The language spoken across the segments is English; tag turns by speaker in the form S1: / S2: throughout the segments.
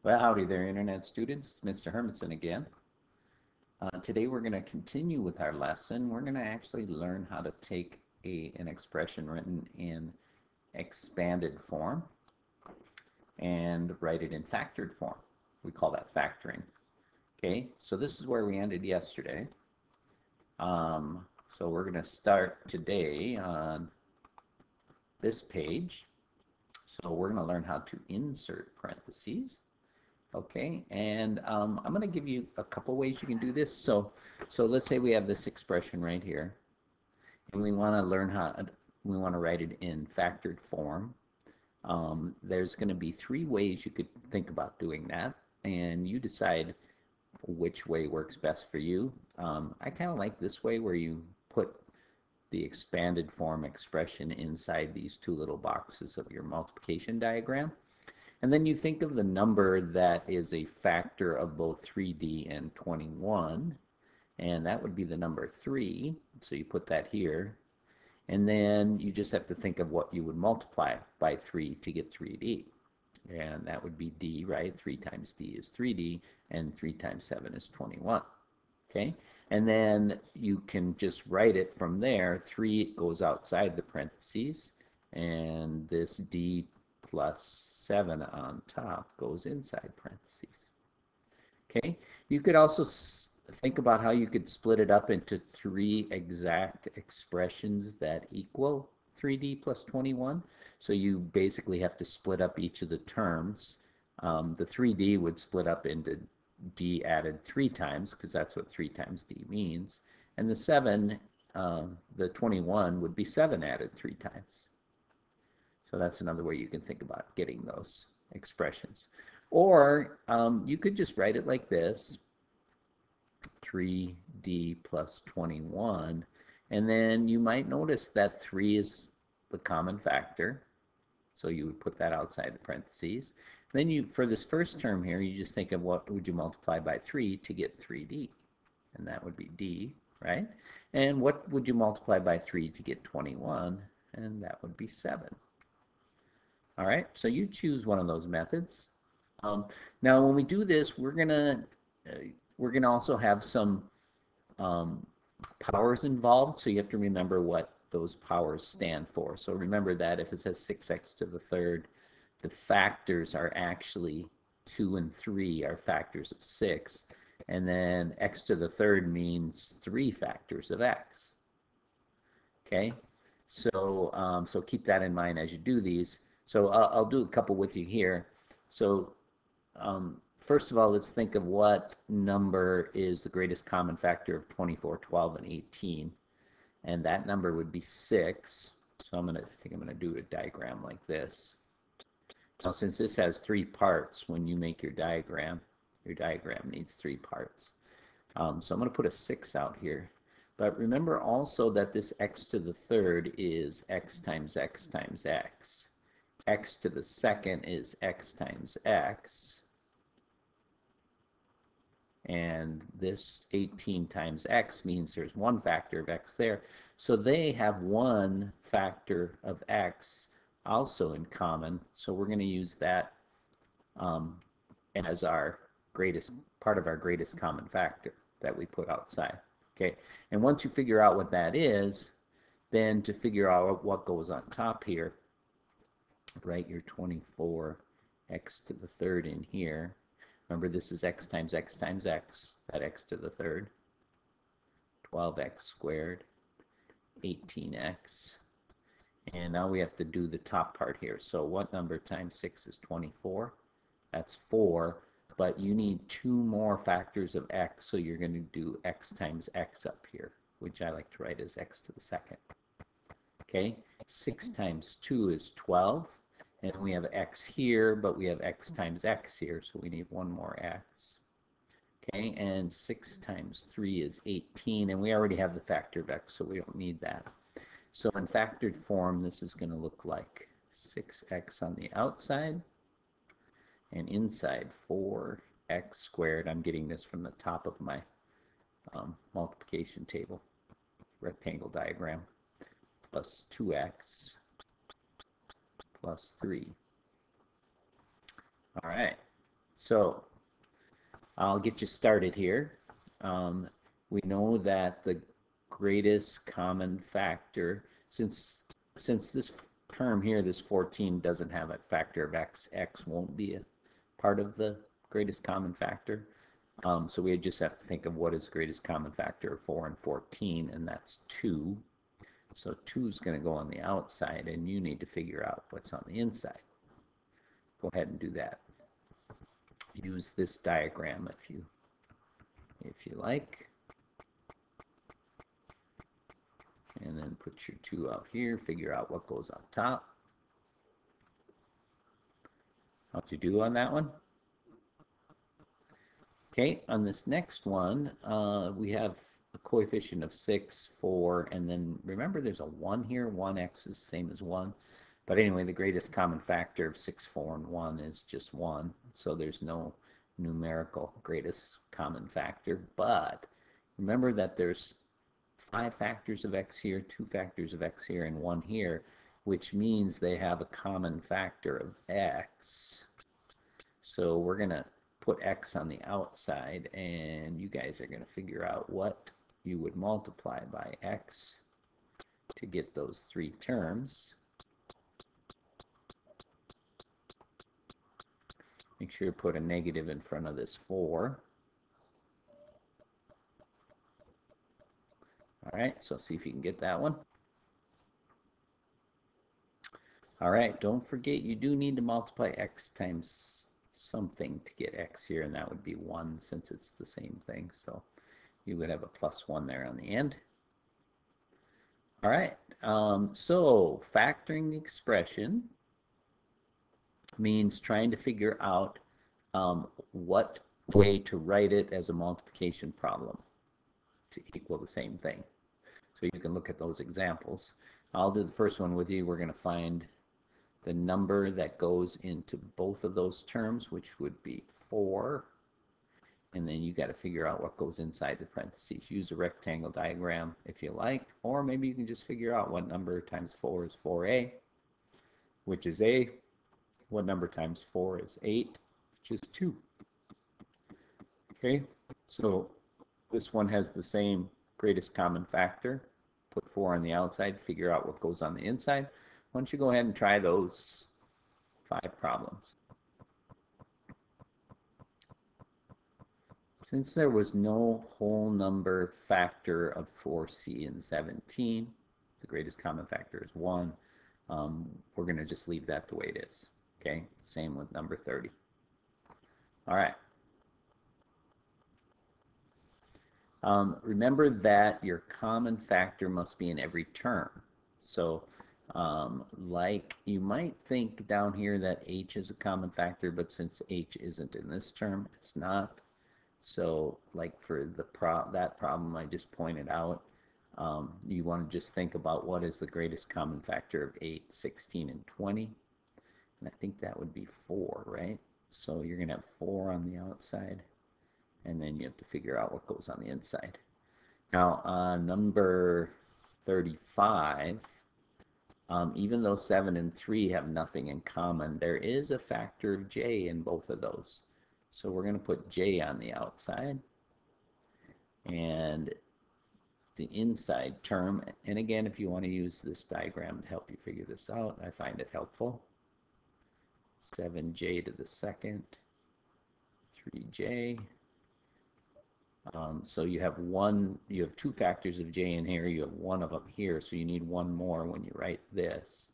S1: Well, howdy there, Internet students. It's Mr. Hermanson again. Today we're going to continue with our lesson. We're going to actually learn how to take an expression written in expanded form and write it in factored form. We call that factoring. Okay, so this is where we ended yesterday. So we're going to start today on this page. So we're going to learn how to insert parentheses. Okay, and I'm going to give you a couple ways you can do this. So let's say we have this expression right here, and we want to learn we want to write it in factored form. There's going to be three ways you could think about doing that, and you decide which way works best for you. I kind of like this way where you put the expanded form expression inside these two little boxes of your multiplication diagram. And then you think of the number that is a factor of both 3D and 21, and that would be the number 3. So you put that here, and then you just have to think of what you would multiply by 3 to get 3D. And that would be D, right? 3 times D is 3D, and 3 times 7 is 21. Okay? And then you can just write it from there. 3 goes outside the parentheses, and this D plus 7 on top goes inside parentheses. Okay, you could also think about how you could split it up into 3 exact expressions that equal 3D plus 21. So you basically have to split up each of the terms. The 3D would split up into D added 3 times, because that's what 3 times D means. And the 7, the 21 would be 7 added 3 times. So that's another way you can think about getting those expressions. Or you could just write it like this, 3D plus 21, and then you might notice that 3 is the common factor, so you would put that outside the parentheses. Then you, for this first term here, you just think of what would you multiply by 3 to get 3D, and that would be D, right? And what would you multiply by 3 to get 21, and that would be 7. All right, so you choose one of those methods. Now, when we do this, we're gonna also have some powers involved, so you have to remember what those powers stand for. So remember that if it says 6x to the third, the factors are actually 2 and 3 are factors of 6, and then x to the third means 3 factors of x. Okay, so so keep that in mind as you do these. So I'll do a couple with you here. So first of all, let's think of what number is the greatest common factor of 24, 12, and 18. And that number would be 6. So I think I'm going to do a diagram like this. Now, since this has 3 parts, when you make your diagram needs 3 parts. So I'm going to put a 6 out here. But remember also that this x to the third is x times x times x. X to the second is x times x. And this 18 times x means there's one factor of x there. So they have one factor of x also in common. So we're going to use that as our part of our greatest common factor that we put outside. Okay, and once you figure out what that is, then to figure out what goes on top here, write your 24 x to the third in here. Remember, this is x times x times x, that x to the third. 12x squared, 18x. And now we have to do the top part here. So what number times 6 is 24? That's 4. But you need 2 more factors of x, so you're going to do x times x up here, which I like to write as x to the second. Okay, 6 times 2 is 12. And we have x here, but we have x times x here, so we need 1 more x. Okay, and 6 times 3 is 18, and we already have the factor of x, so we don't need that. So in factored form, this is going to look like 6x on the outside, and inside 4x squared. I'm getting this from the top of my multiplication table, rectangle diagram, plus 2x plus 3. All right, So I'll get you started here. We know that the greatest common factor, since this term here, this 14 doesn't have a factor of x, x won't be a part of the greatest common factor. So we just have to think of what is the greatest common factor of 4 and 14, and that's 2. So 2 is going to go on the outside, and you need to figure out what's on the inside. Go ahead and do that. Use this diagram if you like. And then put your 2 out here, figure out what goes on top. How'd you do on that one? Okay, on this next one, we have a coefficient of 6, 4, and then remember there's a 1 here. 1x is the same as 1. But anyway, the greatest common factor of 6, 4, and 1 is just 1. So there's no numerical greatest common factor. But remember that there's 5 factors of x here, 2 factors of x here, and 1 here, which means they have a common factor of x. So we're going to put x on the outside, and you guys are going to figure out what you would multiply by x to get those 3 terms. Make sure to put a negative in front of this 4. All right, so see if you can get that one. All right, don't forget you do need to multiply x times something to get x here, and that would be 1 since it's the same thing. So you would have a plus 1 there on the end. All right, so factoring the expression means trying to figure out what way to write it as a multiplication problem to equal the same thing. So you can look at those examples. I'll do the first one with you. We're going to find the number that goes into both of those terms, which would be 4. And then you got to figure out what goes inside the parentheses. Use a rectangle diagram if you like, or maybe you can just figure out what number times 4 is 4a, which is a. What number times 4 is 8, which is 2. Okay, so this one has the same greatest common factor. Put 4 on the outside, figure out what goes on the inside. Why don't you go ahead and try those 5 problems. Since there was no whole number factor of 4c and 17, the greatest common factor is 1, we're going to just leave that the way it is. Okay, same with number 30. All right. Remember that your common factor must be in every term. So like you might think down here that h is a common factor, but since h isn't in this term, it's not. So like for the that problem I just pointed out, you want to just think about what is the greatest common factor of 8, 16, and 20. And I think that would be 4, right? So you're going to have 4 on the outside, and then you have to figure out what goes on the inside. Now, number 35, even though 7 and 3 have nothing in common, there is a factor of j in both of those. So we're going to put j on the outside, and the inside term, and again, if you want to use this diagram to help you figure this out, I find it helpful. 7j to the second, 3j. So you have 2 factors of j in here, you have 1 of them here, so you need 1 more when you write this,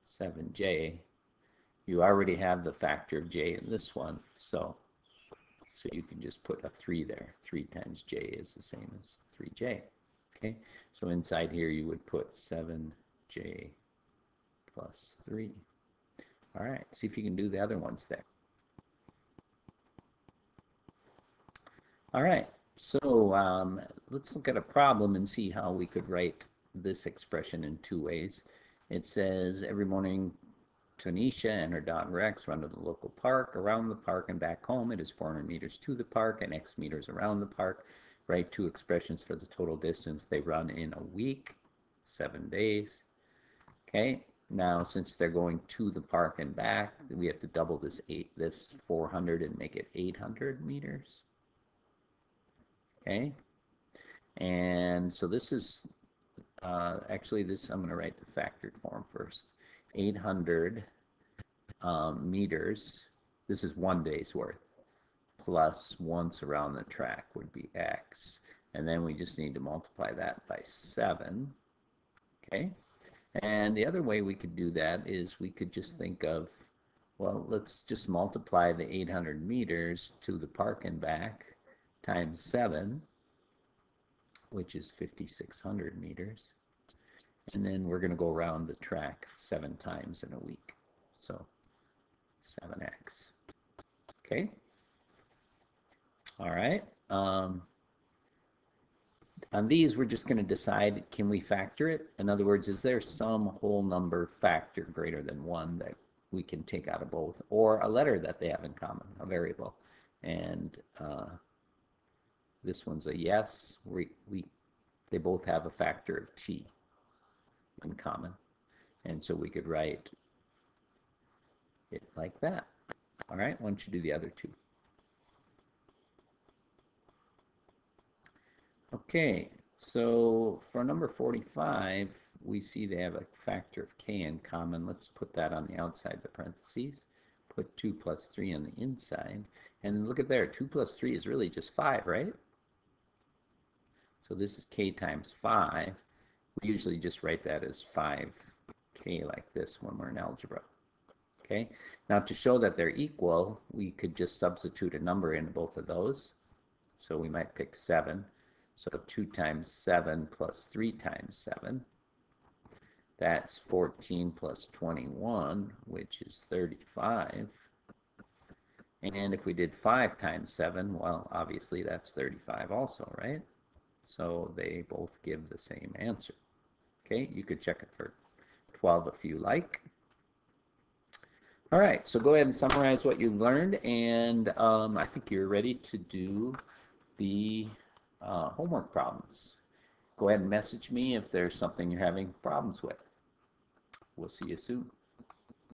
S1: 7j. You already have the factor of j in this one, so you can just put a 3 there. 3 times j is the same as 3j. Okay, so inside here you would put 7j plus 3. All right, see if you can do the other ones there. All right, so let's look at a problem and see how we could write this expression in 2 ways. It says, every morning Tanisha and her dog Rex run to the local park, around the park and back home. It is 400 meters to the park and x meters around the park. Write 2 expressions for the total distance they run in a week, 7 days. Okay, Now, since they're going to the park and back, we have to double this 400 and make it 800 meters. Okay, and so this is actually this. I'm going to write the factored form first. 800 meters. This is 1 day's worth. Plus once around the track would be x, and then we just need to multiply that by 7. Okay, and the other way we could do that is we could just think of, well, let's just multiply the 800 meters to the park and back times 7, which is 5,600 meters, and then we're going to go around the track 7 times in a week, so 7x. Okay. All right. On these, we're just going to decide, can we factor it? In other words, is there some whole number factor greater than 1 that we can take out of both, or a letter that they have in common, a variable? And this one's a yes. They both have a factor of t in common. And so we could write it like that. All right, why don't you do the other two? Okay, so for number 45, we see they have a factor of k in common. Let's put that on the outside of the parentheses. Put 2 plus 3 on the inside. And look at there, 2 plus 3 is really just 5, right? So this is k times 5. We usually just write that as 5k like this when we're in algebra. Okay, now to show that they're equal, we could just substitute a number into both of those. So we might pick 7. So 2 times 7 plus 3 times 7. That's 14 plus 21, which is 35. And if we did 5 times 7, well, obviously that's 35 also, right? So they both give the same answer. Okay, you could check it for 12 if you like. All right, so go ahead and summarize what you learned, and I think you're ready to do the homework problems. Go ahead and message me if there's something you're having problems with. We'll see you soon.